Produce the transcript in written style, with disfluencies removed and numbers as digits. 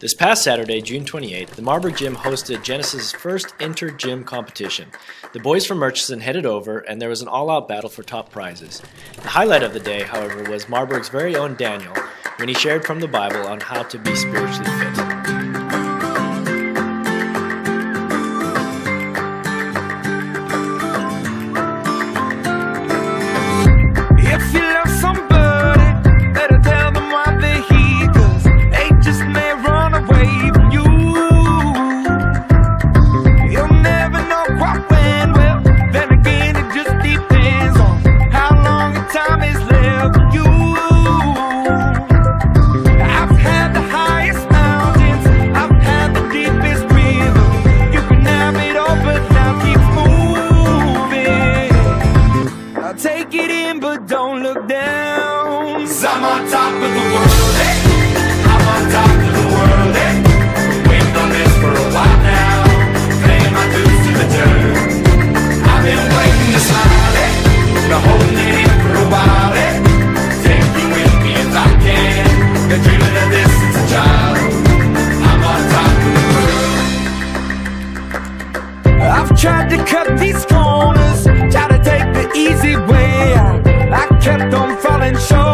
This past Saturday, June 28th, the Marburg Gym hosted Genesis' first inter-gym competition. The boys from Murchison headed over, and there was an all-out battle for top prizes. The highlight of the day, however, was Marburg's very own Daniel, when he shared from the Bible on how to be spiritually fit. Take it in, but don't look down. 'Cause I'm on top of the world, hey. I'm on top of the world, hey. Waiting on this for a while now. Paying my dues to the dirt. I've been waiting to smile, hey. Been holding it in for a while, hey. Take you with me if I can. Been dreaming of this since a child. I'm on top of the world. I've tried to cut these corners, try to take the easy way out. I kept on falling short.